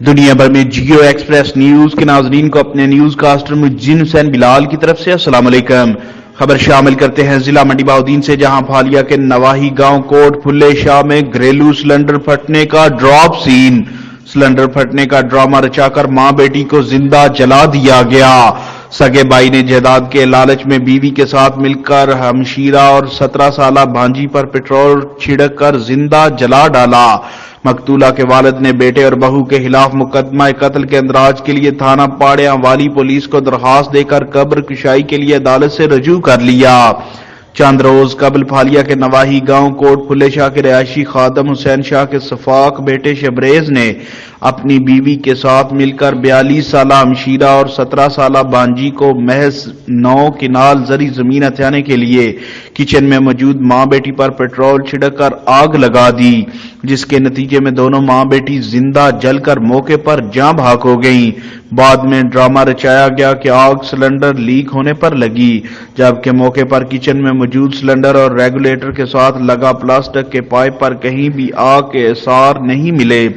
دنیا بھر میں جیو ایکسپریس نیوز کے ناظرین کو اپنے نیوز کاسٹر مجین حسین بلال کی طرف سے السلام علیکم۔ خبر شامل کرتے ہیں ضلع منڈی بہاؤدین سے، جہاں پھالیا کے نواحی گاؤں کوٹ پھلے شاہ میں گھریلو سلنڈر پھٹنے کا ڈراپ سین۔ سلنڈر پھٹنے کا ڈرامہ رچا کر ماں بیٹی کو زندہ جلا دیا گیا۔ سگے بھائی نے جائیداد کے لالچ میں بیوی کے ساتھ مل کر ہمشیرہ اور 17 سالہ بھانجی پر پیٹرول چھڑک کر زندہ جلا ڈالا۔ مقتولہ کے والد نے بیٹے اور بہو کے خلاف مقدمہ قتل کے اندراج کے لیے تھانہ پاڑیاں والی پولیس کو درخواست دے کر قبر کشائی کے لیے عدالت سے رجوع کر لیا۔ چند روز قبل پھالیا کے نواحی گاؤں کوٹ پھلے شاہ کے رہائشی خادم حسین شاہ کے شفاق بیٹے شبریز نے اپنی بیوی کے ساتھ مل کر 42 سالہ ہمشیرہ اور 17 سالہ بانجی کو محض 9 کنال زرعی زمین ہتھیانے کے لیے کچن میں موجود ماں بیٹی پر پیٹرول چھڑک کر آگ لگا دی، جس کے نتیجے میں دونوں ماں بیٹی زندہ جل کر موقع پر جاں بحق ہو گئیں۔ بعد میں ڈرامہ رچایا گیا کہ آگ سلنڈر لیک ہونے پر لگی، جبکہ موقع پر کچن میں موجود سلنڈر اور ریگولیٹر کے ساتھ لگا پلاسٹک کے پائپ پر کہیں بھی آگ کے آثار نہیں ملے۔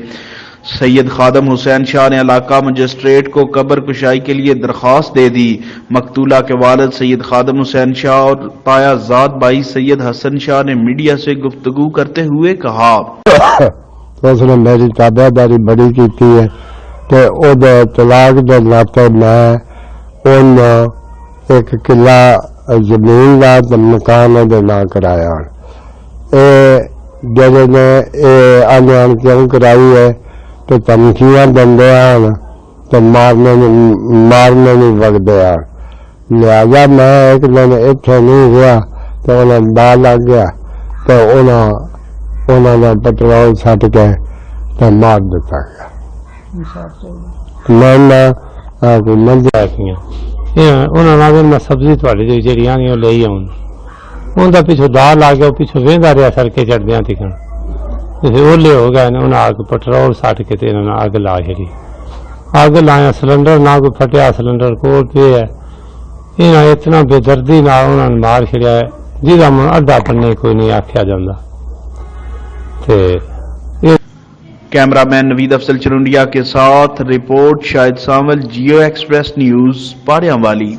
سید خادم حسین شاہ نے علاقہ مجسٹریٹ کو قبر کشائی کے لیے درخواست دے دی۔ مقتولہ کے والد سید خادم حسین شاہ اور تایا زاد بھائی سید حسن شاہ نے میڈیا سے گفتگو کرتے ہوئے کہا اس نے میری تابع داری بڑی کی ہے کہ وہ طلاق دے ناطے میں ان ایک قلعہ زمین کا مکان دے نہ کرایا۔ جڑے نے آن کیوں کرائی ہے تو تمکیاں دندے ہیں تو مارنے نہیں وگدے ہیں، لہذا میں ایک دن اتنے نہیں گیا تو انہیں دا لگ گیا تو انہوں نے پیٹرول سٹ کے تو مار دیتا گیا۔ میں سبزی تھوڑی جہاں لے آؤں ان کا پچھو دا لا گیا، پچھو وہدا رہا سڑکیں چڑھدیا تکن اولے ہو گئے، انہیں آ کے پٹرول سٹ کے انہوں نے اگ لا چڑی۔ اگ لایا سلنڈر نہ کوئی پھٹیا، سلنڈر کول پہ ہے، انہیں اتنا بے دردی نہ انہوں نے مار چڑیا ہے جہاں من اڈا پنے کوئی نہیں آخیا جاتا۔ کیمرہ مین نوید افضل چرونڈیا کے ساتھ رپورٹ شاہد سانول، جیو ایکسپریس نیوز، پاڑیاں والی۔